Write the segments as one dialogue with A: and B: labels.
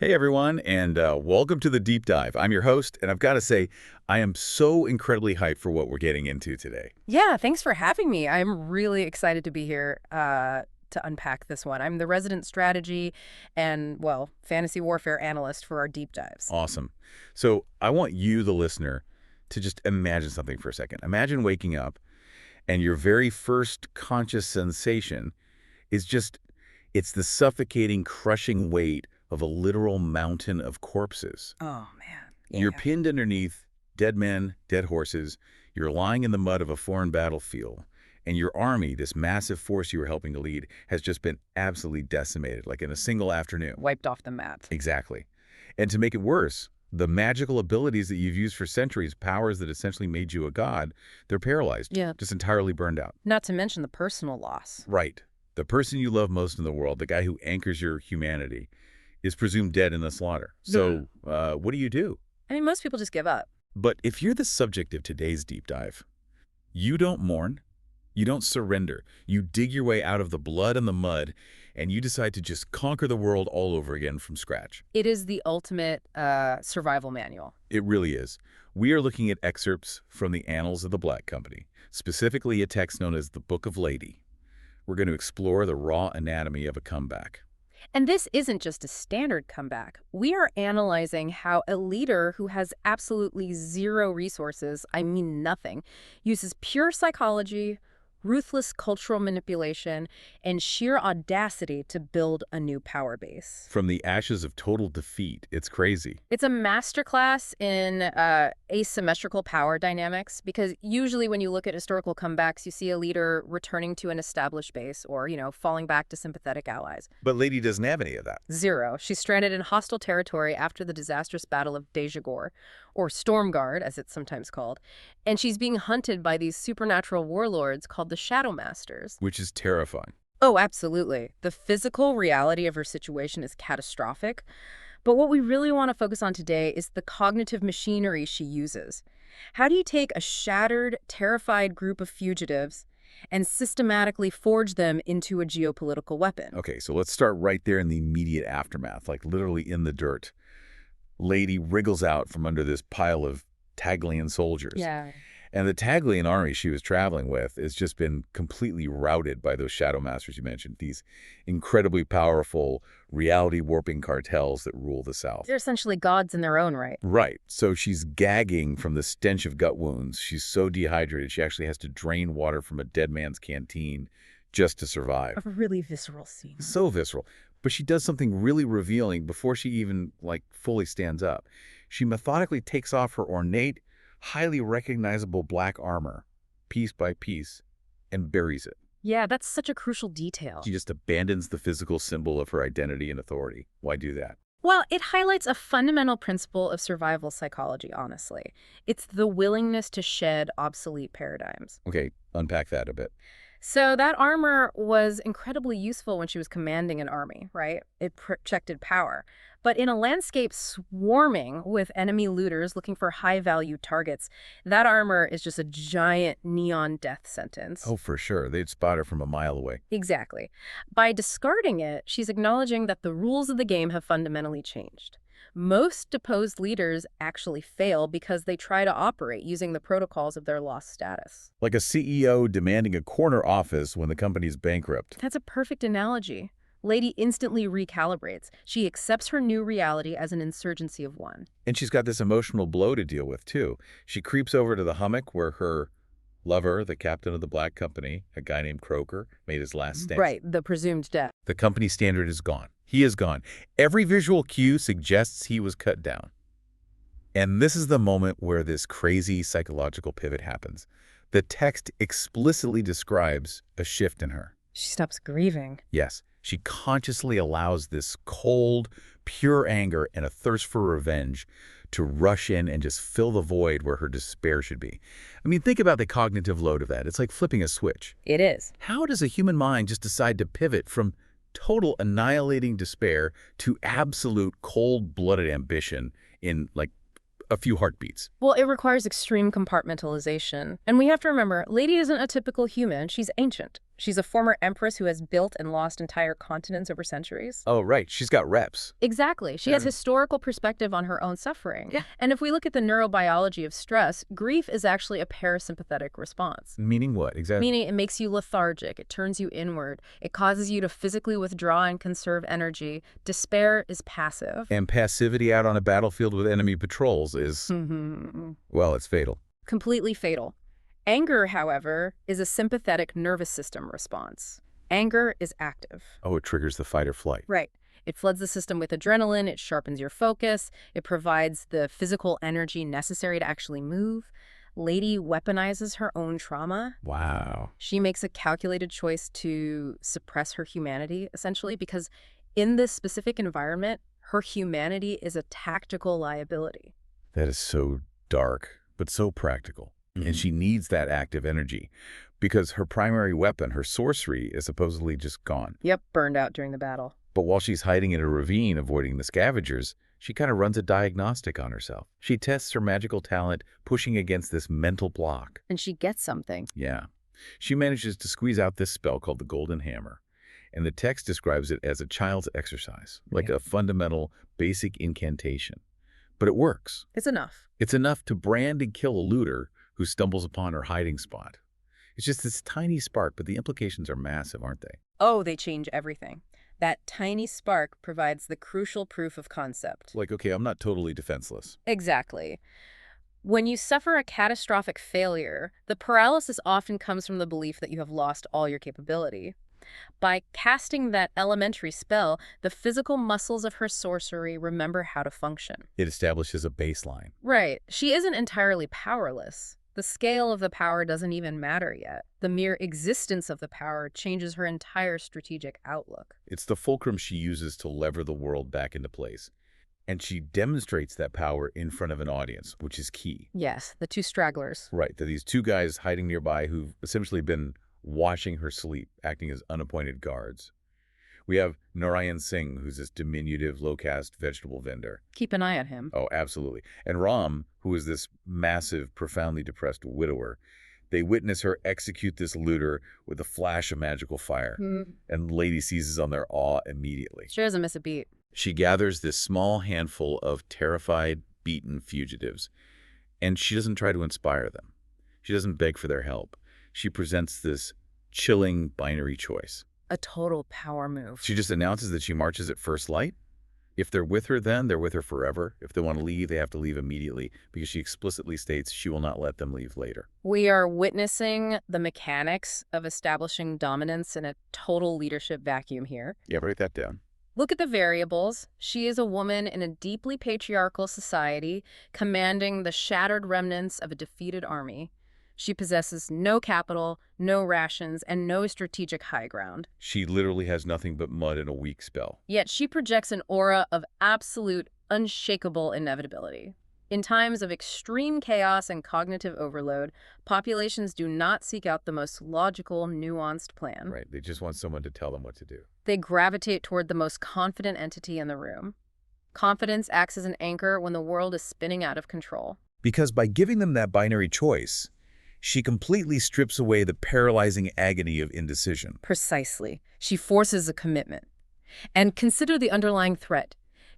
A: Hey everyone, and welcome to the Deep Dive. I'm your host, and I've got to say, I am so incredibly hyped for what we're getting into today.
B: Yeah, thanks for having me. I'm really excited to be here to unpack this one. I'm the resident strategy and, well, fantasy warfare analyst for our deep dives.
A: Awesome. So I want you, the listener, to just imagine something for a second. Imagine waking up, and your very first conscious sensation is it's the suffocating, crushing weight of a literal mountain of corpses.
B: Oh, man.
A: You're
B: Yeah.
A: pinned underneath dead men, dead horses. You're lying in the mud of a foreign battlefield. And your army, this massive force you were helping to lead, has just been absolutely decimated, like in a single afternoon.
B: Wiped off the map.
A: Exactly. And to make it worse, the magical abilities that you've used for centuries, powers that essentially made you a god, they're paralyzed,
B: Yeah.
A: just entirely burned out.
B: Not to mention the personal loss.
A: Right. The person you love most in the world, the guy who anchors your humanity, is presumed dead in the slaughter. So what do you do?
B: I mean, most people just give up.
A: But if you're the subject of today's deep dive, you don't mourn, you don't surrender. You dig your way out of the blood and the mud, and you decide to just conquer the world all over again from scratch.
B: It is the ultimate survival manual.
A: It really is. We are looking at excerpts from the Annals of the Black Company, specifically a text known as the Book of Lady. We're going to explore the raw anatomy of a comeback.
B: And this isn't just a standard comeback. We are analyzing how a leader who has absolutely zero resources, I mean nothing, uses pure psychology, ruthless cultural manipulation, and sheer audacity to build a new power base.
A: From the ashes of total defeat, it's crazy.
B: It's a masterclass in asymmetrical power dynamics because usually when you look at historical comebacks, you see a leader returning to an established base or, falling back to sympathetic allies.
A: But Lady doesn't have any of that.
B: Zero. She's stranded in hostile territory after the disastrous Battle of Dejagore, or Stormguard, as it's sometimes called, and she's being hunted by these supernatural warlords called the Shadowmasters.
A: Which is terrifying.
B: Oh, absolutely. The physical reality of her situation is catastrophic, but what we really want to focus on today is the cognitive machinery she uses. How do you take a shattered, terrified group of fugitives and systematically forge them into a geopolitical weapon?
A: Okay, so let's start right there in the immediate aftermath, like literally in the dirt. Lady wriggles out from under this pile of Taglian soldiers.
B: Yeah.
A: And the Taglian army she was traveling with has just been completely routed by those Shadowmasters you mentioned, these incredibly powerful reality-warping cartels that rule the South.
B: They're essentially gods in their own right.
A: Right. So she's gagging from the stench of gut wounds. She's so dehydrated, she actually has to drain water from a dead man's canteen just to survive.
B: A really visceral scene.
A: So visceral. But she does something really revealing before she even, fully stands up. She methodically takes off her ornate, highly recognizable black armor, piece by piece, and buries it.
B: Yeah, that's such a crucial detail.
A: She just abandons the physical symbol of her identity and authority. Why do that?
B: Well, it highlights a fundamental principle of survival psychology, honestly. It's the willingness to shed obsolete paradigms.
A: Okay, unpack that a bit.
B: So that armor was incredibly useful when she was commanding an army, right? It projected power. But in a landscape swarming with enemy looters looking for high-value targets, that armor is just a giant neon death sentence.
A: Oh, for sure. They'd spot her from a mile away.
B: Exactly. By discarding it, she's acknowledging that the rules of the game have fundamentally changed. Most deposed leaders actually fail because they try to operate using the protocols of their lost status.
A: Like a CEO demanding a corner office when the company's bankrupt.
B: That's a perfect analogy. Lady instantly recalibrates. She accepts her new reality as an insurgency of one.
A: And she's got this emotional blow to deal with, too. She creeps over to the hummock where her lover, the captain of the Black Company, a guy named Croaker, made his last stand.
B: Right, the presumed death.
A: The company standard is gone. He is gone. Every visual cue suggests he was cut down. And this is the moment where this crazy psychological pivot happens. The text explicitly describes a shift in her.
B: She stops grieving.
A: Yes, she consciously allows this cold, pure anger and a thirst for revenge to rush in and just fill the void where her despair should be. I mean, think about the cognitive load of that. It's like flipping a switch.
B: It is.
A: How does a human mind just decide to pivot from total annihilating despair to absolute cold-blooded ambition in, a few heartbeats?
B: Well, it requires extreme compartmentalization. And we have to remember, Lady isn't a typical human. She's ancient. She's a former empress who has built and lost entire continents over centuries.
A: Oh, right. She's got reps.
B: Exactly. She has historical perspective on her own suffering.
A: Yeah.
B: And if we look at the neurobiology of stress, grief is actually a parasympathetic response.
A: Meaning what, exactly?
B: Meaning it makes you lethargic, it turns you inward, it causes you to physically withdraw and conserve energy. Despair is passive.
A: And passivity out on a battlefield with enemy patrols is, well, it's fatal.
B: Completely fatal. Anger, however, is a sympathetic nervous system response. Anger is active.
A: Oh, it triggers the fight or flight.
B: Right. It floods the system with adrenaline, it sharpens your focus, it provides the physical energy necessary to actually move. Lady weaponizes her own trauma.
A: Wow.
B: She makes a calculated choice to suppress her humanity, essentially, because in this specific environment, her humanity is a tactical liability.
A: That is so dark, but so practical. And she needs that active energy because her primary weapon, her sorcery, is supposedly just gone.
B: Yep, burned out during the battle.
A: But while she's hiding in a ravine avoiding the scavengers, she kind of runs a diagnostic on herself. She tests her magical talent, pushing against this mental block.
B: And she gets something.
A: Yeah. She manages to squeeze out this spell called the Golden Hammer. And the text describes it as a child's exercise, like a fundamental, basic incantation. But it works.
B: It's enough.
A: It's enough to brand and kill a looter who stumbles upon her hiding spot. It's just this tiny spark, but the implications are massive, aren't they?
B: Oh, they change everything. That tiny spark provides the crucial proof of concept.
A: Like, okay, I'm not totally defenseless.
B: Exactly. When you suffer a catastrophic failure, the paralysis often comes from the belief that you have lost all your capability. By casting that elementary spell, the physical muscles of her sorcery remember how to function.
A: It establishes a baseline.
B: Right. She isn't entirely powerless. The scale of the power doesn't even matter yet. The mere existence of the power changes her entire strategic outlook.
A: It's the fulcrum she uses to lever the world back into place. And she demonstrates that power in front of an audience, which is key.
B: Yes, the two stragglers.
A: Right, that these two guys hiding nearby who've essentially been watching her sleep, acting as unappointed guards. We have Narayan Singh, who's this diminutive, low-caste vegetable vendor.
B: Keep an eye on him.
A: Oh, absolutely. And Ram, who is this massive, profoundly depressed widower. They witness her execute this looter with a flash of magical fire. And Lady seizes on their awe immediately.
B: She doesn't miss a beat.
A: She gathers this small handful of terrified, beaten fugitives, and she doesn't try to inspire them. She doesn't beg for their help. She presents this chilling binary choice.
B: A total power move.
A: She just announces that she marches at first light. If they're with her then, they're with her forever. If they want to leave, they have to leave immediately because she explicitly states she will not let them leave later.
B: We are witnessing the mechanics of establishing dominance in a total leadership vacuum here.
A: Yeah, write that down.
B: Look at the variables. She is a woman in a deeply patriarchal society, commanding the shattered remnants of a defeated army. She possesses no capital, no rations, and no strategic high ground.
A: She literally has nothing but mud and a weak spell.
B: Yet she projects an aura of absolute, unshakable inevitability. In times of extreme chaos and cognitive overload, populations do not seek out the most logical, nuanced plan.
A: Right, they just want someone to tell them what to do.
B: They gravitate toward the most confident entity in the room. Confidence acts as an anchor when the world is spinning out of control.
A: Because by giving them that binary choice, she completely strips away the paralyzing agony of indecision.
B: Precisely. She forces a commitment. And consider the underlying threat.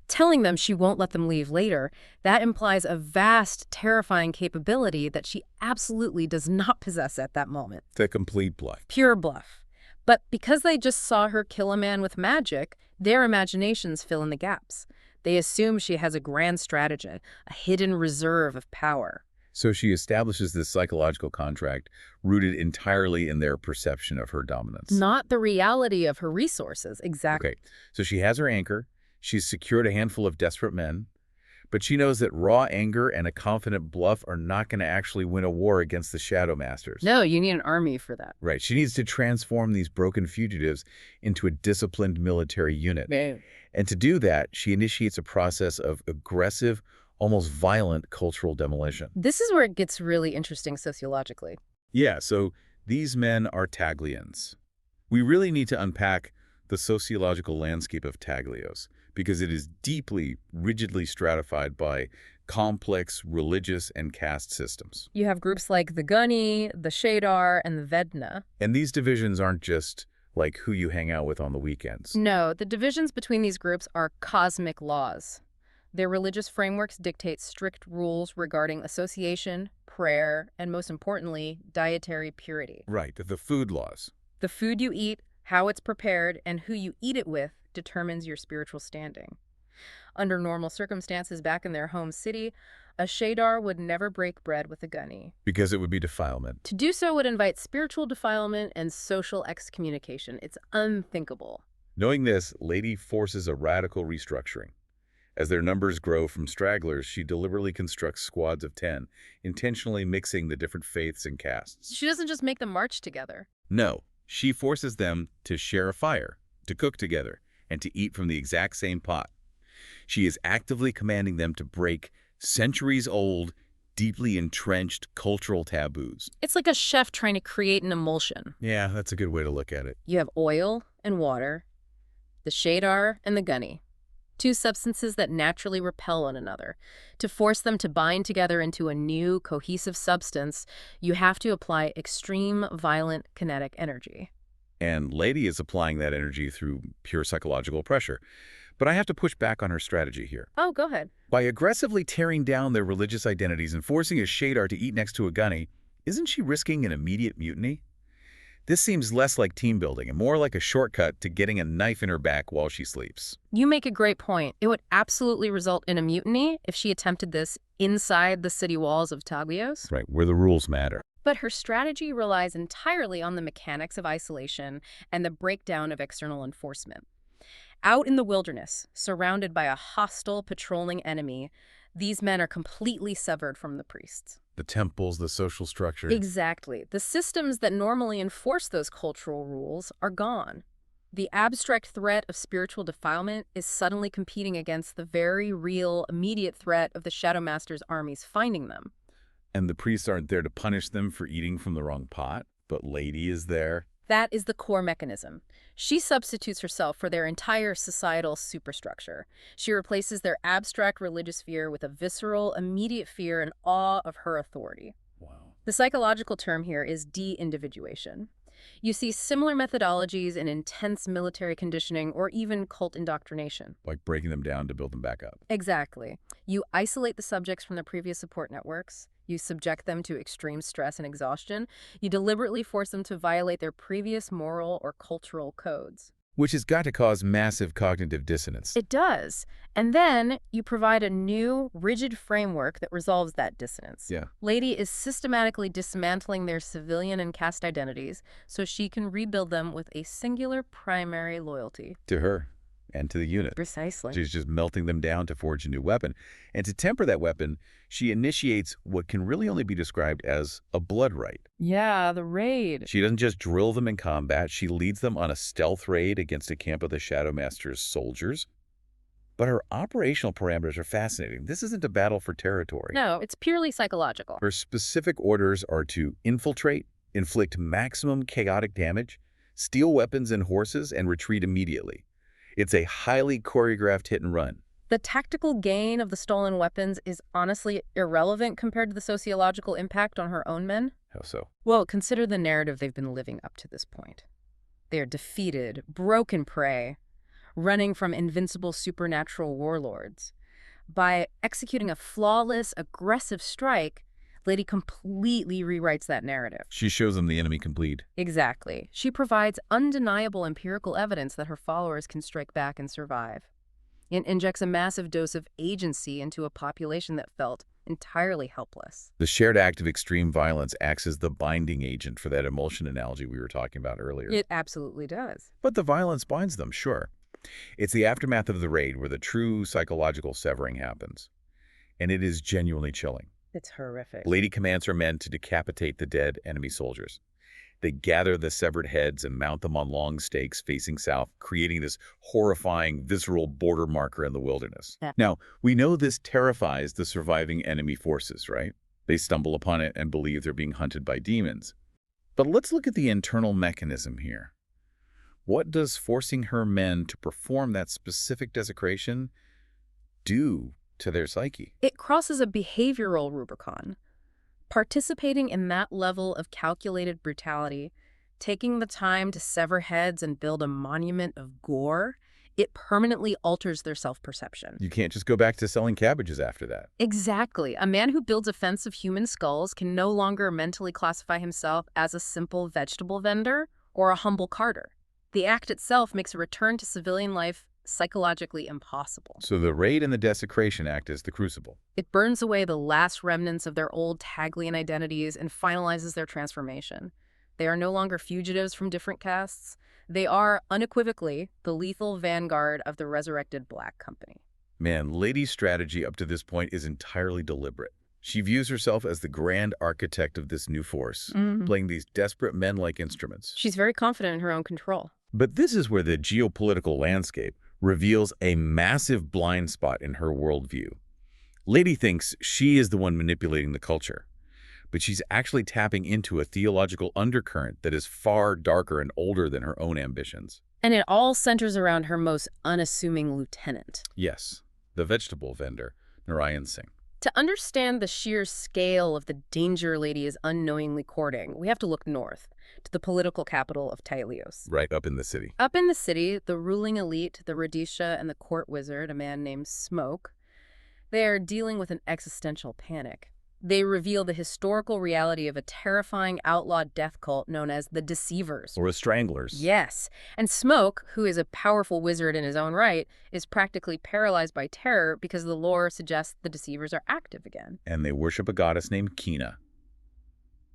B: Telling them she won't let them leave later, that implies a vast, terrifying capability that she absolutely does not possess at that moment.
A: The complete bluff.
B: Pure bluff. But because they just saw her kill a man with magic, their imaginations fill in the gaps. They assume she has a grand strategy, a hidden reserve of power.
A: So she establishes this psychological contract rooted entirely in their perception of her dominance.
B: Not the reality of her resources, exactly.
A: Okay, so she has her anchor. She's secured a handful of desperate men. But she knows that raw anger and a confident bluff are not going to actually win a war against the Shadowmasters.
B: No, you need an army for that.
A: Right. She needs to transform these broken fugitives into a disciplined military unit.
B: Man.
A: And to do that, she initiates a process of aggressive, almost violent cultural demolition.
B: This is where it gets really interesting sociologically.
A: Yeah, so these men are Taglians. We really need to unpack the sociological landscape of Taglios because it is deeply, rigidly stratified by complex religious and caste systems.
B: You have groups like the Gunny, the Shadar, and the Vedna.
A: And these divisions aren't just like who you hang out with on the weekends.
B: No, the divisions between these groups are cosmic laws. Their religious frameworks dictate strict rules regarding association, prayer, and most importantly, dietary purity.
A: Right, the food laws.
B: The food you eat, how it's prepared, and who you eat it with determines your spiritual standing. Under normal circumstances back in their home city, a Shadar would never break bread with a Gunny.
A: Because it would be defilement.
B: To do so would invite spiritual defilement and social excommunication. It's unthinkable.
A: Knowing this, Lady forces a radical restructuring. As their numbers grow from stragglers, she deliberately constructs squads of 10, intentionally mixing the different faiths and castes.
B: She doesn't just make them march together.
A: No, she forces them to share a fire, to cook together, and to eat from the exact same pot. She is actively commanding them to break centuries-old, deeply entrenched cultural taboos.
B: It's like a chef trying to create an emulsion.
A: Yeah, that's a good way to look at it.
B: You have oil and water, the Shadar and the Gunny, two substances that naturally repel one another. To force them to bind together into a new, cohesive substance, you have to apply extreme, violent kinetic energy.
A: And Lady is applying that energy through pure psychological pressure. But I have to push back on her strategy here.
B: Oh, go ahead.
A: By aggressively tearing down their religious identities and forcing a Shadar to eat next to a Gunny, isn't she risking an immediate mutiny? This seems less like team building and more like a shortcut to getting a knife in her back while she sleeps.
B: You make a great point. It would absolutely result in a mutiny if she attempted this inside the city walls of Taglios.
A: Right, where the rules matter.
B: But her strategy relies entirely on the mechanics of isolation and the breakdown of external enforcement. Out in the wilderness, surrounded by a hostile, patrolling enemy, these men are completely severed from the priests.
A: The temples, the social structure.
B: Exactly. The systems that normally enforce those cultural rules are gone. The abstract threat of spiritual defilement is suddenly competing against the very real, immediate threat of the Shadowmasters' armies finding them.
A: And the priests aren't there to punish them for eating from the wrong pot, but Lady is there.
B: That is the core mechanism. She substitutes herself for their entire societal superstructure. She replaces their abstract religious fear with a visceral, immediate fear and awe of her authority.
A: Wow.
B: The psychological term here is de-individuation. You see similar methodologies in intense military conditioning or even cult indoctrination.
A: Like breaking them down to build them back up.
B: Exactly. You isolate the subjects from their previous support networks. You subject them to extreme stress and exhaustion. You deliberately force them to violate their previous moral or cultural codes.
A: Which has got to cause massive cognitive dissonance.
B: It does. And then you provide a new, rigid framework that resolves that dissonance.
A: Yeah.
B: Lady is systematically dismantling their civilian and caste identities so she can rebuild them with a singular primary loyalty.
A: To her and to the unit.
B: Precisely.
A: She's just melting them down to forge a new weapon. And to temper that weapon, she initiates what can really only be described as a blood rite.
B: Yeah, the raid.
A: She doesn't just drill them in combat, she leads them on a stealth raid against a camp of the Shadowmasters' soldiers. But her operational parameters are fascinating. This isn't a battle for territory.
B: No, it's purely psychological.
A: Her specific orders are to infiltrate, inflict maximum chaotic damage, steal weapons and horses, and retreat immediately. It's a highly choreographed hit and run.
B: The tactical gain of the stolen weapons is honestly irrelevant compared to the sociological impact on her own men.
A: How so?
B: Well, consider the narrative they've been living up to this point. They are defeated, broken prey, running from invincible supernatural warlords. By executing a flawless, aggressive strike, Lady completely rewrites that narrative.
A: She shows them the enemy can bleed.
B: Exactly. She provides undeniable empirical evidence that her followers can strike back and survive. It injects a massive dose of agency into a population that felt entirely helpless.
A: The shared act of extreme violence acts as the binding agent for that emulsion analogy we were talking about earlier.
B: It absolutely does.
A: But the violence binds them, sure. It's the aftermath of the raid where the true psychological severing happens. And it is genuinely chilling.
B: It's horrific.
A: Lady commands her men to decapitate the dead enemy soldiers. They gather the severed heads and mount them on long stakes facing south, creating this horrifying, visceral border marker in the wilderness.
B: Yeah.
A: Now, we know this terrifies the surviving enemy forces, right? They stumble upon it and believe they're being hunted by demons. But let's look at the internal mechanism here. What does forcing her men to perform that specific desecration do to their psyche.
B: It crosses a behavioral Rubicon. Participating in that level of calculated brutality, taking the time to sever heads and build a monument of gore, it permanently alters their self-perception.
A: You can't just go back to selling cabbages after that.
B: Exactly. A man who builds a fence of human skulls can no longer mentally classify himself as a simple vegetable vendor or a humble carter. The act itself makes a return to civilian life psychologically impossible.
A: So the raid and the desecration act as the crucible.
B: It burns away the last remnants of their old Taglian identities and finalizes their transformation. They are no longer fugitives from different castes. They are, unequivocally, the lethal vanguard of the resurrected Black Company.
A: Man, Lady's strategy up to this point is entirely deliberate. She views herself as the grand architect of this new force, playing these desperate men-like instruments.
B: She's very confident in her own control.
A: But this is where the geopolitical landscape reveals a massive blind spot in her worldview. Lady thinks she is the one manipulating the culture, but she's actually tapping into a theological undercurrent that is far darker and older than her own ambitions.
B: And it all centers around her most unassuming lieutenant.
A: Yes, the vegetable vendor, Narayan Singh.
B: To understand the sheer scale of the danger Lady is unknowingly courting, we have to look north, to the political capital of Taglios.
A: Right up in the city.
B: Up in the city, the ruling elite, the Radisha and the court wizard, a man named Smoke, they are dealing with an existential panic. They reveal the historical reality of a terrifying outlaw death cult known as the Deceivers.
A: Or the Stranglers.
B: Yes. And Smoke, who is a powerful wizard in his own right, is practically paralyzed by terror because the lore suggests the Deceivers are active again.
A: And they worship a goddess named Kina.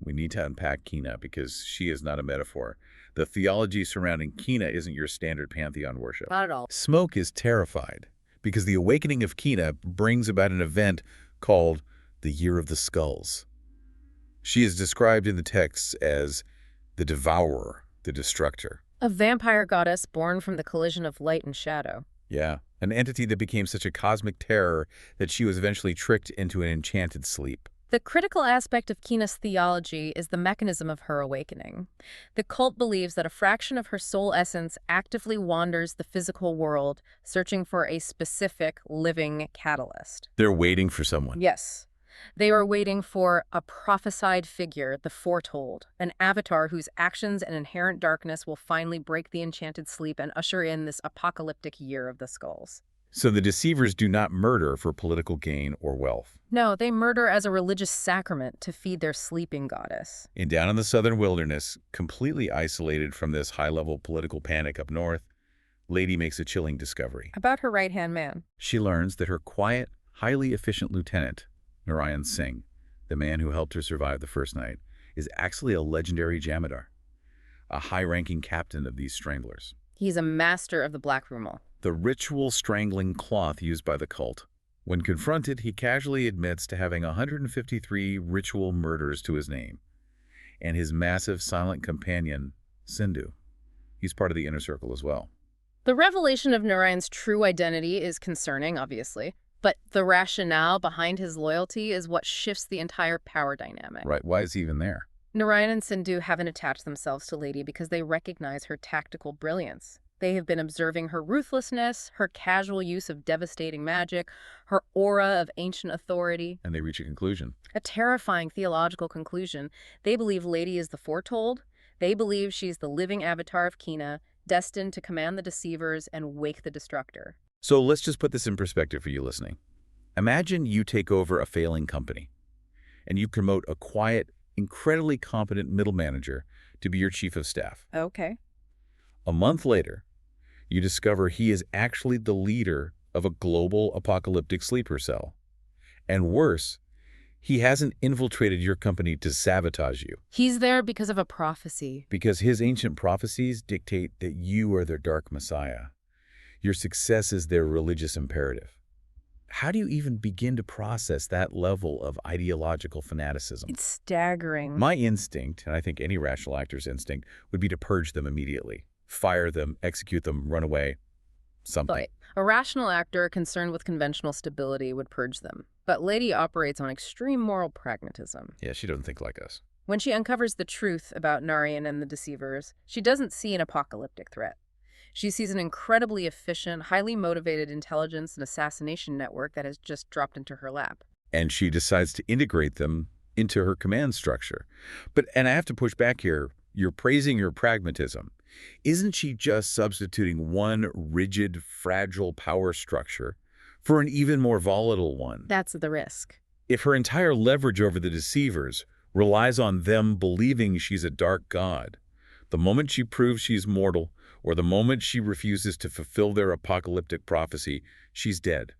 A: We need to unpack Kina because she is not a metaphor. The theology surrounding Kina isn't your standard pantheon worship.
B: Not at all.
A: Smoke is terrified because the awakening of Kina brings about an event called the Year of the Skulls. She is described in the texts as the Devourer, the Destructor.
B: A vampire goddess born from the collision of light and shadow.
A: Yeah, an entity that became such a cosmic terror that she was eventually tricked into an enchanted sleep.
B: The critical aspect of Kina's theology is the mechanism of her awakening. The cult believes that a fraction of her soul essence actively wanders the physical world, searching for a specific living catalyst.
A: They're waiting for someone.
B: Yes. They are waiting for a prophesied figure, the foretold, an avatar whose actions and inherent darkness will finally break the enchanted sleep and usher in this apocalyptic year of the skulls.
A: So the Deceivers do not murder for political gain or wealth.
B: No, they murder as a religious sacrament to feed their sleeping goddess.
A: And down in the southern wilderness, completely isolated from this high-level political panic up north, Lady makes a chilling discovery.
B: About her right-hand man.
A: She learns that her quiet, highly efficient lieutenant, Narayan Singh, the man who helped her survive the first night, is actually a legendary Jamadar, a high-ranking captain of these stranglers.
B: He's a master of the Black Rumal.
A: The ritual strangling cloth used by the cult. When confronted, he casually admits to having 153 ritual murders to his name, and his massive silent companion, Sindhu. He's part of the inner circle as well.
B: The revelation of Narayan's true identity is concerning, obviously, but the rationale behind his loyalty is what shifts the entire power dynamic.
A: Right, why is he even there?
B: Narayan and Sindhu haven't attached themselves to Lady because they recognize her tactical brilliance. They have been observing her ruthlessness, her casual use of devastating magic, her aura of ancient authority.
A: And they reach a conclusion.
B: A terrifying theological conclusion. They believe Lady is the foretold. They believe she's the living avatar of Kina, destined to command the Deceivers and wake the Destructor.
A: So let's just put this in perspective for you listening. Imagine you take over a failing company, and you promote a quiet, incredibly competent middle manager to be your chief of staff.
B: Okay.
A: A month later, you discover he is actually the leader of a global apocalyptic sleeper cell. And worse, he hasn't infiltrated your company to sabotage you.
B: He's there because of a prophecy.
A: Because his ancient prophecies dictate that you are their dark messiah. Your success is their religious imperative. How do you even begin to process that level of ideological fanaticism?
B: It's staggering.
A: My instinct, and I think any rational actor's instinct, would be to purge them immediately. Fire them, execute them, run away, something.
B: But a rational actor concerned with conventional stability would purge them. But Lady operates on extreme moral pragmatism.
A: Yeah, she doesn't think like us.
B: When she uncovers the truth about Narayan and the Deceivers, she doesn't see an apocalyptic threat. She sees an incredibly efficient, highly motivated intelligence and assassination network that has just dropped into her lap.
A: And she decides to integrate them into her command structure. And I have to push back here. You're praising her pragmatism. Isn't she just substituting one rigid, fragile power structure for an even more volatile one?
B: That's the risk.
A: If her entire leverage over the deceivers relies on them believing she's a dark god, the moment she proves she's mortal, or the moment she refuses to fulfill their apocalyptic prophecy, she's dead.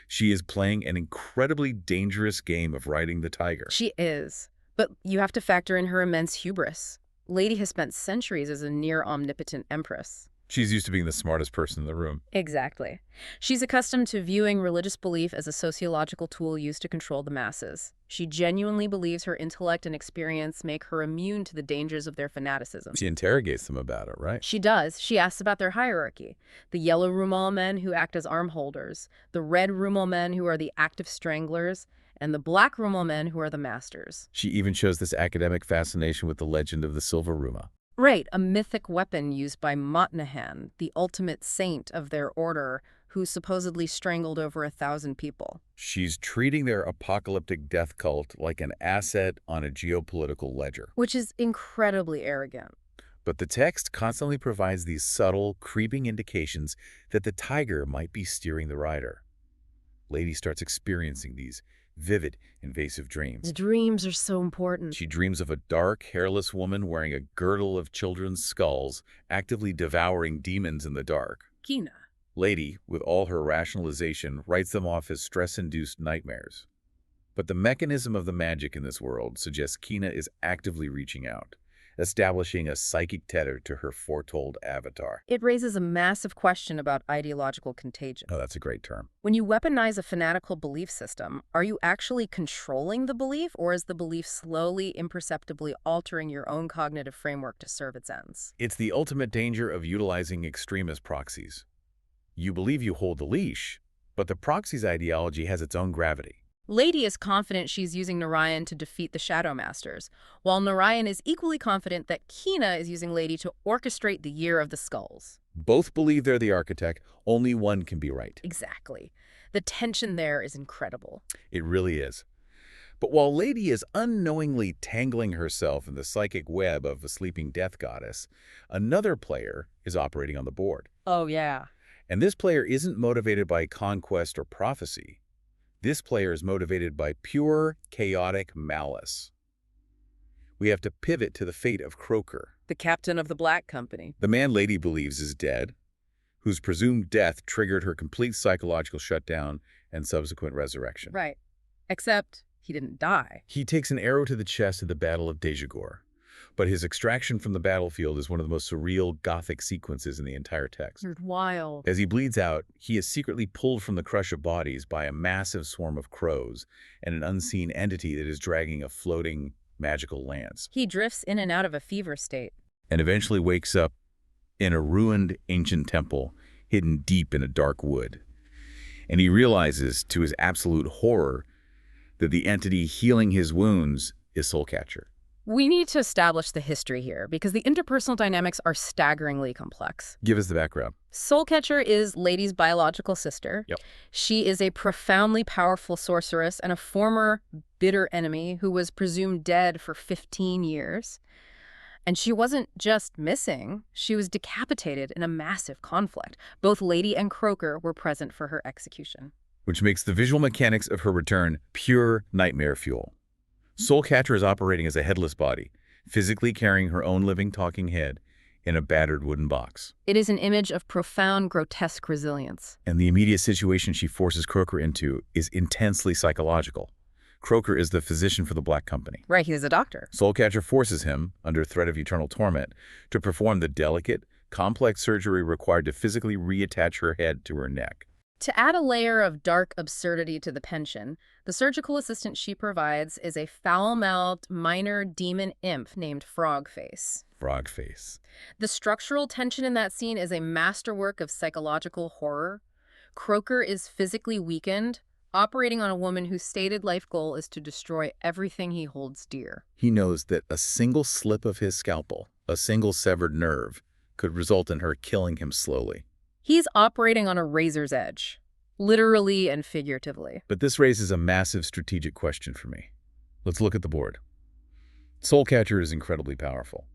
A: She is playing an incredibly dangerous game of riding the tiger.
B: She is. But you have to factor in her immense hubris. Lady has spent centuries as a near-omnipotent empress.
A: She's used to being the smartest person in the room.
B: Exactly. She's accustomed to viewing religious belief as a sociological tool used to control the masses. She genuinely believes her intellect and experience make her immune to the dangers of their fanaticism.
A: She interrogates them about it, right?
B: She does. She asks about their hierarchy. The yellow Rumal men who act as arm holders, the red Rumal men who are the active stranglers, and the black Rumal men who are the masters.
A: She even shows this academic fascination with the legend of the Silver Ruma.
B: Right, a mythic weapon used by Motnahan, the ultimate saint of their order, who supposedly strangled over 1,000 people.
A: She's treating their apocalyptic death cult like an asset on a geopolitical ledger.
B: Which is incredibly arrogant.
A: But the text constantly provides these subtle, creeping indications that the tiger might be steering the rider. Lady starts experiencing these vivid, invasive dreams.
B: The dreams are so important.
A: She dreams of a dark, hairless woman wearing a girdle of children's skulls, actively devouring demons in the dark.
B: Kina.
A: Lady, with all her rationalization, writes them off as stress-induced nightmares. But the mechanism of the magic in this world suggests Kina is actively reaching out, establishing a psychic tether to her foretold avatar.
B: It raises a massive question about ideological contagion.
A: Oh, that's a great term.
B: When you weaponize a fanatical belief system, are you actually controlling the belief, or is the belief slowly, imperceptibly altering your own cognitive framework to serve its ends?
A: It's the ultimate danger of utilizing extremist proxies. You believe you hold the leash, but the proxy's ideology has its own gravity.
B: Lady is confident she's using Narayan to defeat the Shadowmasters, while Narayan is equally confident that Kina is using Lady to orchestrate the Year of the Skulls.
A: Both believe they're the architect, only one can be right.
B: Exactly. The tension there is incredible.
A: It really is. But while Lady is unknowingly tangling herself in the psychic web of a sleeping death goddess, another player is operating on the board.
B: Oh, yeah.
A: And this player isn't motivated by conquest or prophecy. This player is motivated by pure, chaotic malice. We have to pivot to the fate of Croaker,
B: The captain of the Black Company.
A: the man Lady believes is dead, whose presumed death triggered her complete psychological shutdown and subsequent resurrection.
B: Right. Except he didn't die.
A: He takes an arrow to the chest at the Battle of Dejagore, but his extraction from the battlefield is one of the most surreal Gothic sequences in the entire text.
B: You're wild.
A: As he bleeds out, he is secretly pulled from the crush of bodies by a massive swarm of crows and an unseen entity that is dragging a floating, magical lance,
B: He drifts in and out of a fever state.
A: and eventually wakes up in a ruined ancient temple hidden deep in a dark wood. And he realizes, to his absolute horror, that the entity healing his wounds is Soulcatcher.
B: We need to establish the history here, because the interpersonal dynamics are staggeringly complex.
A: Give us the background.
B: Soulcatcher is Lady's biological sister.
A: Yep.
B: She is a profoundly powerful sorceress and a former bitter enemy who was presumed dead for 15 years. And she wasn't just missing, she was decapitated in a massive conflict. Both Lady and Croaker were present for her execution.
A: Which makes the visual mechanics of her return pure nightmare fuel. Soulcatcher is operating as a headless body, physically carrying her own living, talking head in a battered wooden box.
B: It is an image of profound, grotesque resilience.
A: And the immediate situation she forces Croaker into is intensely psychological. Croaker is the physician for the Black Company.
B: Right, he's a doctor.
A: Soulcatcher forces him, under threat of eternal torment, to perform the delicate, complex surgery required to physically reattach her head to her neck.
B: To add a layer of dark absurdity to the pension, the surgical assistant she provides is a foul-mouthed minor demon imp named Frogface.
A: Frogface.
B: The structural tension in that scene is a masterwork of psychological horror. Croaker is physically weakened, operating on a woman whose stated life goal is to destroy everything he holds dear.
A: He knows that a single slip of his scalpel, a single severed nerve, could result in her killing him slowly.
B: He's operating on a razor's edge, literally and figuratively.
A: But this raises a massive strategic question for me. Let's look at the board. Soulcatcher is incredibly powerful.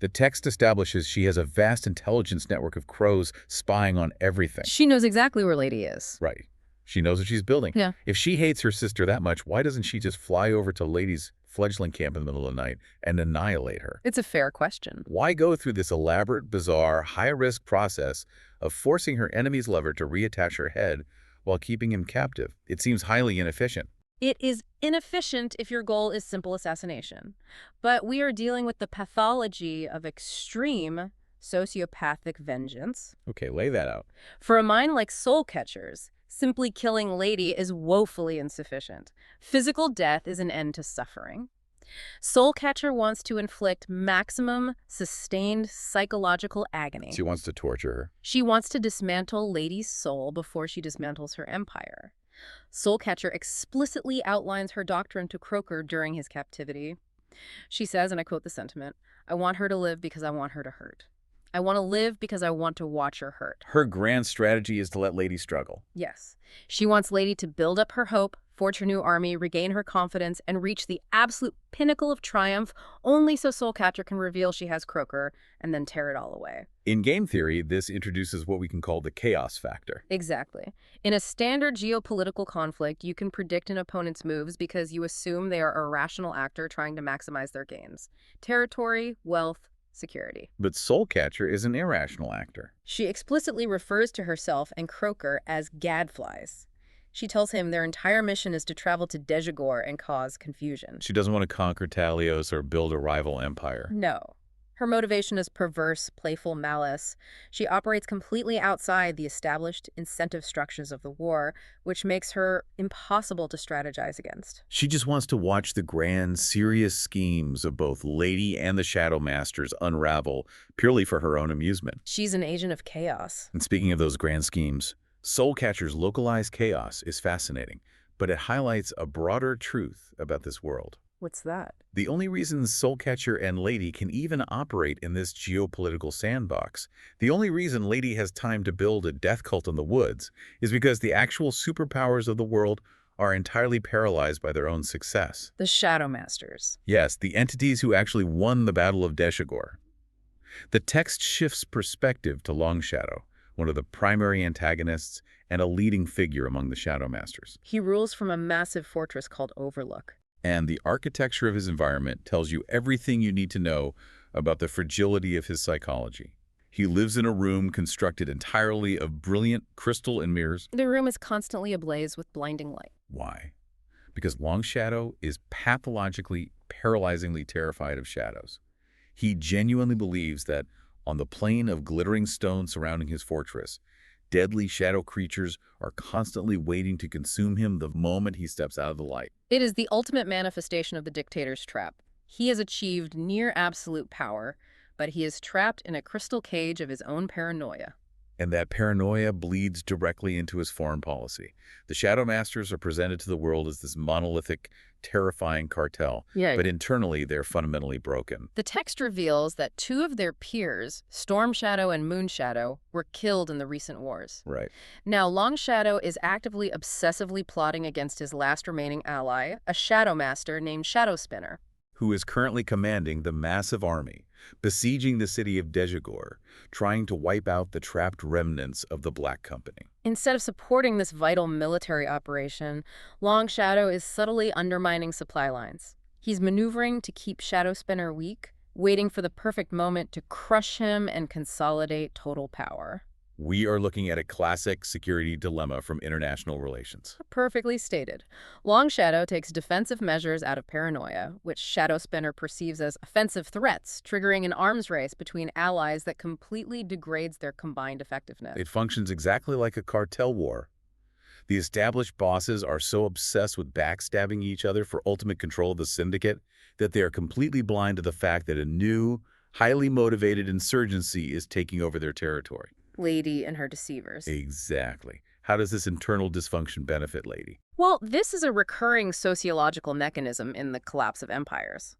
A: The text establishes she has a vast intelligence network of crows spying on everything.
B: She knows exactly where Lady is.
A: Right. She knows what she's building.
B: Yeah.
A: If she hates her sister that much, why doesn't she just fly over to Lady's fledgling camp in the middle of the night and annihilate her?
B: It's a fair question.
A: Why go through this elaborate, bizarre, high-risk process of forcing her enemy's lover to reattach her head while keeping him captive? It seems highly inefficient.
B: It is inefficient if your goal is simple assassination. But we are dealing with the pathology of extreme sociopathic vengeance.
A: Okay, lay that out.
B: For a mind like Soulcatcher's, simply killing Lady is woefully insufficient. Physical death is an end to suffering. Soulcatcher wants to inflict maximum, sustained psychological agony.
A: She wants to torture her.
B: She wants to dismantle Lady's soul before she dismantles her empire. Soulcatcher explicitly outlines her doctrine to Croaker during his captivity. She says, and I quote the sentiment, "I want her to live because I want her to hurt. I want to live because I want to watch her hurt."
A: Her grand strategy is to let Lady struggle.
B: Yes. She wants Lady to build up her hope, forge her new army, regain her confidence, and reach the absolute pinnacle of triumph, only so Soulcatcher can reveal she has Croaker and then tear it all away.
A: In game theory, this introduces what we can call the chaos factor.
B: Exactly. In a standard geopolitical conflict, you can predict an opponent's moves because you assume they are a rational actor trying to maximize their gains. Territory, wealth, security.
A: But Soulcatcher is an irrational actor.
B: She explicitly refers to herself and Croaker as gadflies. She tells him their entire mission is to travel to Dejagore and cause confusion.
A: She doesn't want to conquer Taglios or build a rival empire.
B: No. Her motivation is perverse, playful malice. She operates completely outside the established incentive structures of the war, which makes her impossible to strategize against.
A: She just wants to watch the grand, serious schemes of both Lady and the Shadowmasters unravel purely for her own amusement.
B: She's an agent of chaos.
A: And speaking of those grand schemes, Soulcatcher's localized chaos is fascinating, but it highlights a broader truth about this world.
B: What's that?
A: The only reason Soulcatcher and Lady can even operate in this geopolitical sandbox, the only reason Lady has time to build a death cult in the woods, is because the actual superpowers of the world are entirely paralyzed by their own success.
B: The Shadowmasters.
A: Yes, the entities who actually won the Battle of Dejagore. The text shifts perspective to Longshadow, one of the primary antagonists and a leading figure among the Shadowmasters.
B: He rules from a massive fortress called Overlook.
A: And the architecture of his environment tells you everything you need to know about the fragility of his psychology. He lives in a room constructed entirely of brilliant crystal and mirrors.
B: The room is constantly ablaze with blinding light.
A: Why? Because Longshadow is pathologically, paralyzingly terrified of shadows. He genuinely believes that on the plane of glittering stone surrounding his fortress, deadly shadow creatures are constantly waiting to consume him the moment he steps out of the light.
B: It is the ultimate manifestation of the dictator's trap. He has achieved near absolute power, but he is trapped in a crystal cage of his own paranoia.
A: And that paranoia bleeds directly into his foreign policy. The Shadowmasters are presented to the world as this monolithic, terrifying cartel, but internally they're fundamentally broken.
B: The text reveals that two of their peers, Storm Shadow and Moon Shadow, were killed in the recent wars.
A: Right.
B: Now, Longshadow is actively, obsessively plotting against his last remaining ally, a Shadowmaster named Shadowspinner,
A: who is currently commanding the massive army, besieging the city of Dejagore, trying to wipe out the trapped remnants of the Black Company.
B: Instead of supporting this vital military operation, Longshadow is subtly undermining supply lines. He's maneuvering to keep Shadowspinner weak, waiting for the perfect moment to crush him and consolidate total power.
A: We are looking at a classic security dilemma from international relations.
B: Perfectly stated. Longshadow takes defensive measures out of paranoia, which Shadowspinner perceives as offensive threats, triggering an arms race between allies that completely degrades their combined effectiveness.
A: It functions exactly like a cartel war. The established bosses are so obsessed with backstabbing each other for ultimate control of the syndicate that they are completely blind to the fact that a new, highly motivated insurgency is taking over their territory.
B: Lady and her deceivers.
A: Exactly. How does this internal dysfunction benefit Lady?
B: Well, this is a recurring sociological mechanism in the collapse of empires.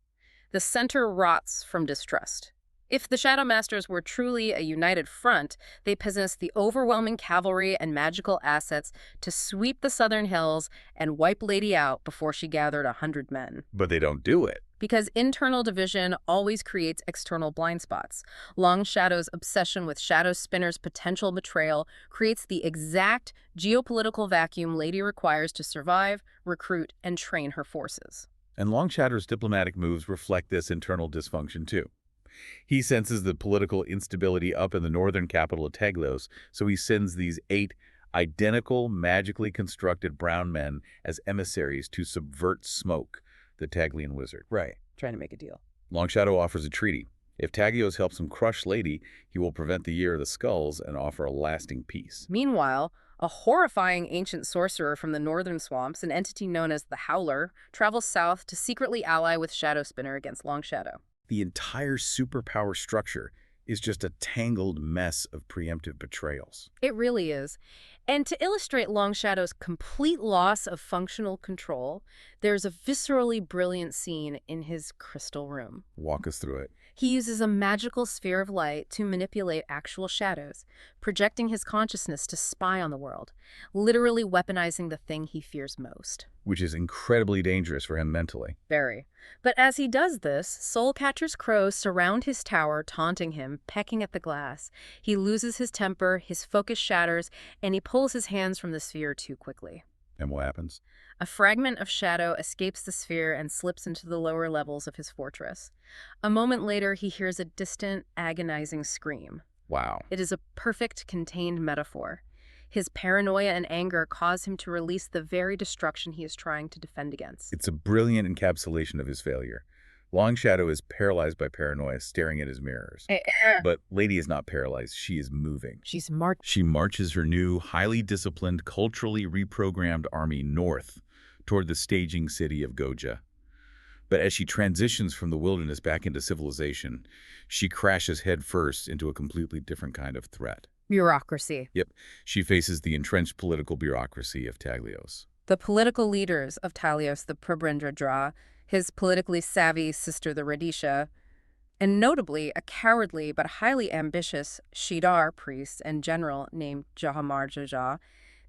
B: The center rots from distrust. If the Shadowmasters were truly a united front, they possessed the overwhelming cavalry and magical assets to sweep the southern hills and wipe Lady out before she gathered 100 men.
A: But they don't do it.
B: Because internal division always creates external blind spots. Long Shadow's obsession with Shadow Spinner's potential betrayal creates the exact geopolitical vacuum Lady requires to survive, recruit, and train her forces.
A: And Long Shadow's diplomatic moves reflect this internal dysfunction too. He senses the political instability up in the northern capital of Taglios, so he sends these 8 identical, magically constructed brown men as emissaries to subvert Smoke, the Taglian wizard.
B: Right. Trying to make a deal.
A: Long Shadow offers a treaty. If Taglios helps him crush Lady, he will prevent the Year of the Skulls and offer a lasting peace.
B: Meanwhile, a horrifying ancient sorcerer from the northern swamps, an entity known as the Howler, travels south to secretly ally with Shadow Spinner against Long Shadow.
A: The entire superpower structure is just a tangled mess of preemptive betrayals.
B: It really is. And to illustrate Long Shadow's complete loss of functional control, there's a viscerally brilliant scene in his crystal room.
A: Walk us through it.
B: He uses a magical sphere of light to manipulate actual shadows, projecting his consciousness to spy on the world, literally weaponizing the thing he fears most.
A: Which is incredibly dangerous for him mentally.
B: Very. But as he does this, Soulcatcher's crows surround his tower, taunting him, pecking at the glass. He loses his temper, his focus shatters, and he pulls his hands from the sphere too quickly.
A: And what happens?
B: A fragment of shadow escapes the sphere and slips into the lower levels of his fortress. A moment later, he hears a distant, agonizing scream.
A: Wow.
B: It is a perfect contained metaphor. His paranoia and anger cause him to release the very destruction he is trying to defend against.
A: It's a brilliant encapsulation of his failure. Long Shadow is paralyzed by paranoia, staring at his mirrors. But Lady is not paralyzed. She is moving. She marches her new, highly disciplined, culturally reprogrammed army north toward the staging city of Goja. But as she transitions from the wilderness back into civilization, she crashes headfirst into a completely different kind of threat.
B: Bureaucracy.
A: Yep, she faces the entrenched political bureaucracy of Taglios.
B: The political leaders of Taglios, the Prebendra, his politically savvy sister, the Radisha, and notably a cowardly but highly ambitious Shidar priest and general named Jahamarjaja.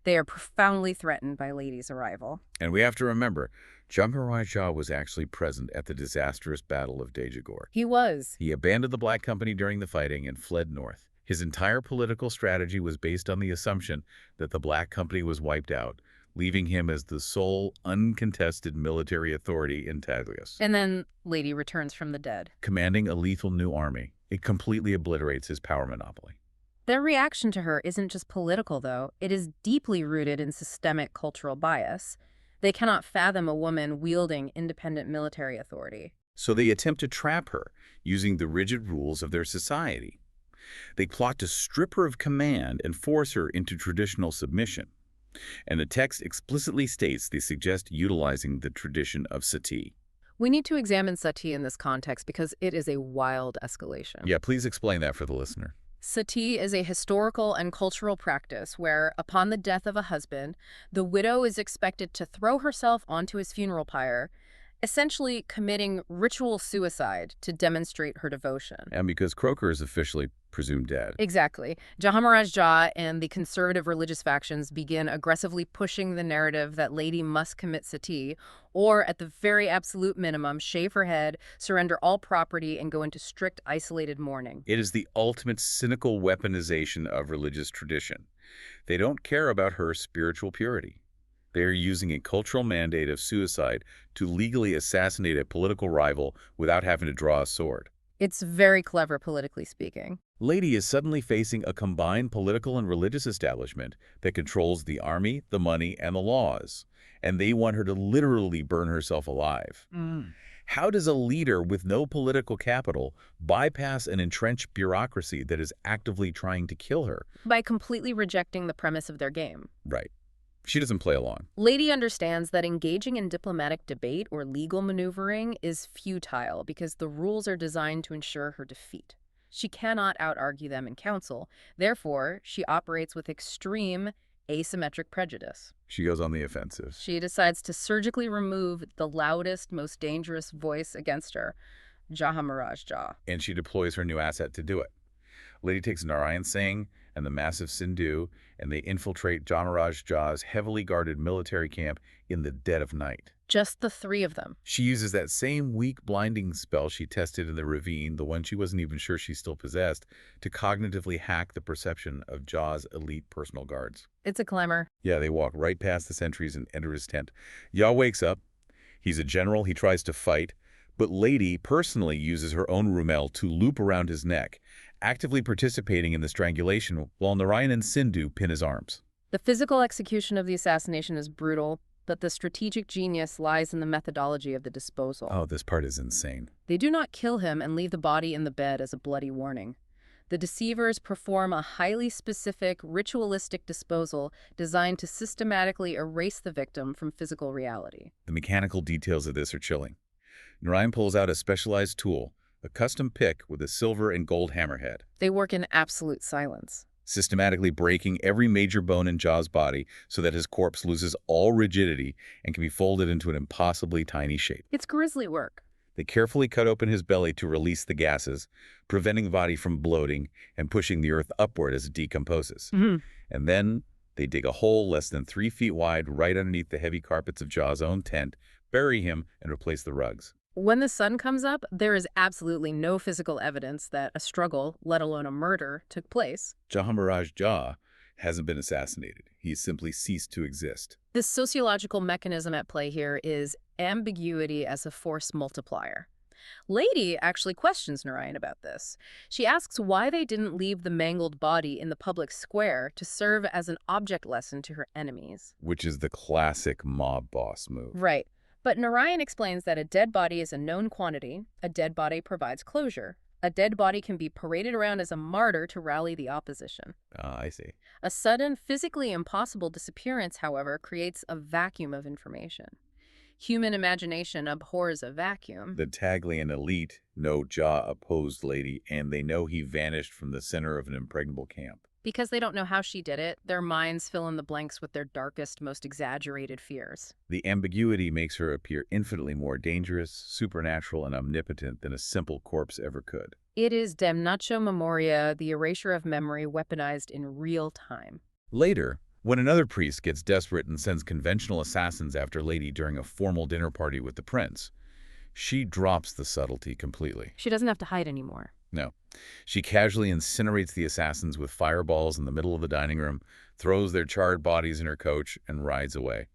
B: They are profoundly threatened by Lady's arrival.
A: And we have to remember, Jahamarjaja was actually present at the disastrous Battle of Dejagore.
B: He was.
A: He abandoned the Black Company during the fighting and fled north. His entire political strategy was based on the assumption that the Black Company was wiped out, leaving him as the sole, uncontested military authority in Taglios.
B: And then Lady returns from the dead.
A: Commanding a lethal new army, it completely obliterates his power monopoly.
B: Their reaction to her isn't just political, though. It is deeply rooted in systemic cultural bias. They cannot fathom a woman wielding independent military authority.
A: So they attempt to trap her, using the rigid rules of their society. They plot to strip her of command and force her into traditional submission. And the text explicitly states they suggest utilizing the tradition of sati.
B: We need to examine sati in this context because it is a wild escalation.
A: Yeah, please explain that for the listener.
B: Sati is a historical and cultural practice where, upon the death of a husband, the widow is expected to throw herself onto his funeral pyre, essentially committing ritual suicide to demonstrate her devotion.
A: And because Croaker is officially presumed dead.
B: Exactly. Jahamaraj Jah and the conservative religious factions begin aggressively pushing the narrative that Lady must commit sati, or at the very absolute minimum, shave her head, surrender all property, and go into strict isolated mourning.
A: It is the ultimate cynical weaponization of religious tradition. They don't care about her spiritual purity. They are using a cultural mandate of suicide to legally assassinate a political rival without having to draw a sword.
B: It's very clever, politically speaking.
A: Lady is suddenly facing a combined political and religious establishment that controls the army, the money, and the laws. And they want her to literally burn herself alive. How does a leader with no political capital bypass an entrenched bureaucracy that is actively trying to kill her?
B: By completely rejecting the premise of their game.
A: Right. She doesn't play along.
B: Lady understands that engaging in diplomatic debate or legal maneuvering is futile because the rules are designed to ensure her defeat. She cannot out-argue them in council. Therefore, she operates with extreme asymmetric prejudice.
A: She goes on the offensive.
B: She decides to surgically remove the loudest, most dangerous voice against her, Jahamaraj Jah.
A: and she deploys her new asset to do it. Lady takes Narayan Singh and the massive Sindhu, and they infiltrate Jamaraj Jah's heavily guarded military camp in the dead of night.
B: Just the three of them.
A: She uses that same weak blinding spell she tested in the ravine, the one she wasn't even sure she still possessed, to cognitively hack the perception of Jah's elite personal guards.
B: It's a clamor.
A: Yeah, they walk right past the sentries and enter his tent. Jah wakes up. He's a general. He tries to fight. But Lady personally uses her own rumel to loop around his neck, actively participating in the strangulation while Narayan and Sindhu pin his arms.
B: The physical execution of the assassination is brutal, but the strategic genius lies in the methodology of the disposal.
A: Oh, this part is insane.
B: They do not kill him and leave the body in the bed as a bloody warning. The deceivers perform a highly specific, ritualistic disposal designed to systematically erase the victim from physical reality.
A: The mechanical details of this are chilling. Narayan pulls out a specialized tool, a custom pick with a silver and gold hammerhead,
B: They work in absolute silence.
A: systematically breaking every major bone in Jah's body so that his corpse loses all rigidity and can be folded into an impossibly tiny shape.
B: It's grisly work.
A: They carefully cut open his belly to release the gases, preventing the body from bloating and pushing the earth upward as it decomposes. And then they dig a hole less than 3 feet wide right underneath the heavy carpets of Jah's own tent, bury him, and replace the rugs.
B: When the sun comes up, there is absolutely no physical evidence that a struggle, let alone a murder, took place.
A: Jahamaraj Jah hasn't been assassinated. He's simply ceased to exist.
B: This sociological mechanism at play here is ambiguity as a force multiplier. Lady actually questions Narayan about this. She asks why they didn't leave the mangled body in the public square to serve as an object lesson to her enemies.
A: Which is the classic mob boss move.
B: Right. But Narayan explains that a dead body is a known quantity. A dead body provides closure. A dead body can be paraded around as a martyr to rally the opposition.
A: I see.
B: A sudden, physically impossible disappearance, however, creates a vacuum of information. Human imagination abhors a vacuum.
A: The Taglian elite know Jah opposed Lady, and they know he vanished from the center of an impregnable camp.
B: Because they don't know how she did it, their minds fill in the blanks with their darkest, most exaggerated fears.
A: The ambiguity makes her appear infinitely more dangerous, supernatural, and omnipotent than a simple corpse ever could.
B: It is damnatio memoria, the erasure of memory weaponized in real time.
A: Later, when another priest gets desperate and sends conventional assassins after Lady during a formal dinner party with the prince, she drops the subtlety completely.
B: She doesn't have to hide anymore.
A: No. She casually incinerates the assassins with fireballs in the middle of the dining room, throws their charred bodies in her coach, and rides away.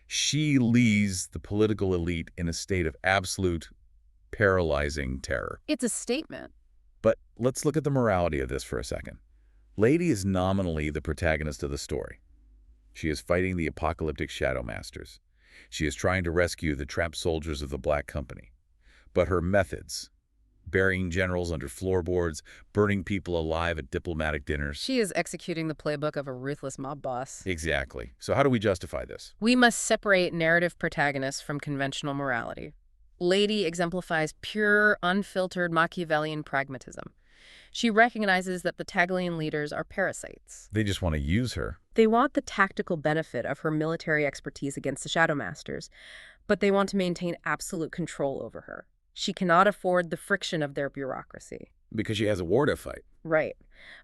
A: She leaves the political elite in a state of absolute, paralyzing terror.
B: It's a statement.
A: But let's look at the morality of this for a second. Lady is nominally the protagonist of the story. She is fighting the apocalyptic Shadowmasters. She is trying to rescue the trapped soldiers of the Black Company. But her methods, burying generals under floorboards, burning people alive at diplomatic dinners.
B: She is executing the playbook of a ruthless mob boss.
A: Exactly. So how do we justify this?
B: We must separate narrative protagonists from conventional morality. Lady exemplifies pure, unfiltered Machiavellian pragmatism. She recognizes that the Taglian leaders are parasites.
A: They just want to use her.
B: They want the tactical benefit of her military expertise against the Shadowmasters, but they want to maintain absolute control over her. She cannot afford the friction of their bureaucracy.
A: Because she has a war to fight.
B: Right.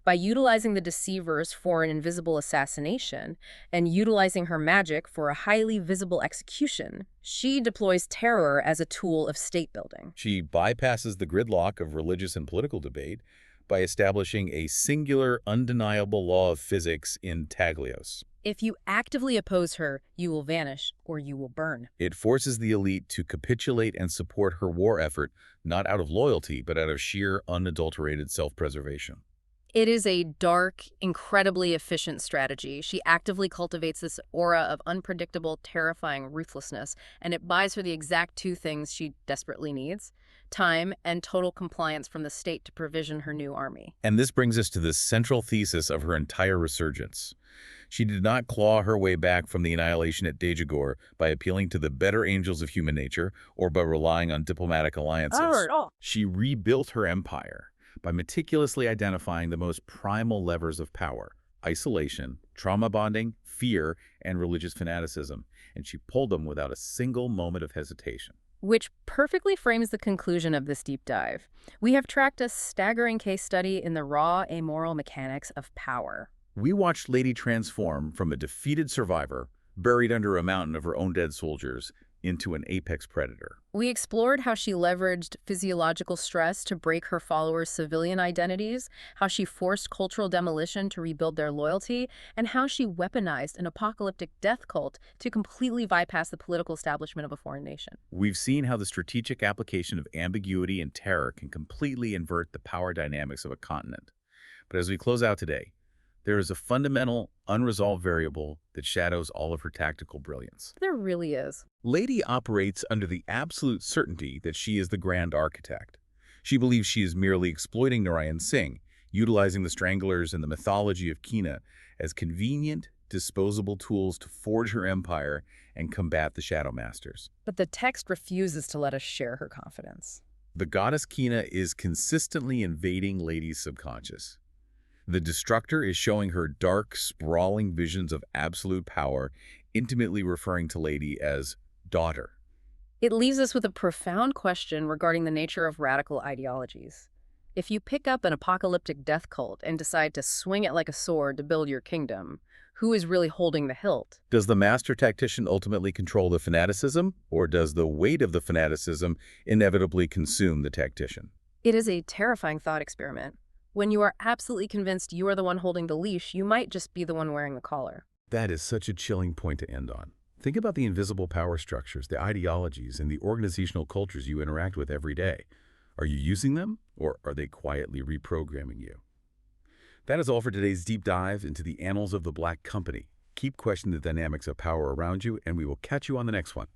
B: By utilizing the deceivers for an invisible assassination and utilizing her magic for a highly visible execution, she deploys terror as a tool of state building.
A: She bypasses the gridlock of religious and political debate by establishing a singular, undeniable law of physics in Taglios.
B: If you actively oppose her, you will vanish or you will burn.
A: It forces the elite to capitulate and support her war effort, not out of loyalty, but out of sheer, unadulterated self-preservation.
B: It is a dark, incredibly efficient strategy. She actively cultivates this aura of unpredictable, terrifying ruthlessness, and it buys her the exact two things she desperately needs: time and total compliance from the state to provision her new army.
A: And this brings us to the central thesis of her entire resurgence. She did not claw her way back from the annihilation at Dejagore by appealing to the better angels of human nature or by relying on diplomatic alliances. She rebuilt her empire by meticulously identifying the most primal levers of power: isolation, trauma bonding, fear, and religious fanaticism, and she pulled them without a single moment of hesitation.
B: Which perfectly frames the conclusion of this deep dive. We have tracked a staggering case study in the raw, amoral mechanics of power.
A: We watched Lady transform from a defeated survivor, buried under a mountain of her own dead soldiers, into an apex predator.
B: We explored how she leveraged physiological stress to break her followers' civilian identities, how she forced cultural demolition to rebuild their loyalty, and how she weaponized an apocalyptic death cult to completely bypass the political establishment of a foreign nation.
A: We've seen how the strategic application of ambiguity and terror can completely invert the power dynamics of a continent. But as we close out today, there is a fundamental, unresolved variable that shadows all of her tactical brilliance.
B: There really is.
A: Lady operates under the absolute certainty that she is the grand architect. She believes she is merely exploiting Narayan Singh, utilizing the stranglers and the mythology of Kina as convenient, disposable tools to forge her empire and combat the Shadowmasters.
B: But the text refuses to let us share her confidence.
A: The goddess Kina is consistently invading Lady's subconscious. The Destructor is showing her dark, sprawling visions of absolute power, intimately referring to Lady as daughter.
B: It leaves us with a profound question regarding the nature of radical ideologies. If you pick up an apocalyptic death cult and decide to swing it like a sword to build your kingdom, who is really holding the hilt?
A: Does the master tactician ultimately control the fanaticism, or does the weight of the fanaticism inevitably consume the tactician?
B: It is a terrifying thought experiment. When you are absolutely convinced you are the one holding the leash, you might just be the one wearing the collar.
A: That is such a chilling point to end on. Think about the invisible power structures, the ideologies, and the organizational cultures you interact with every day. Are you using them, or are they quietly reprogramming you? That is all for today's deep dive into the annals of the Black Company. Keep questioning the dynamics of power around you, and we will catch you on the next one.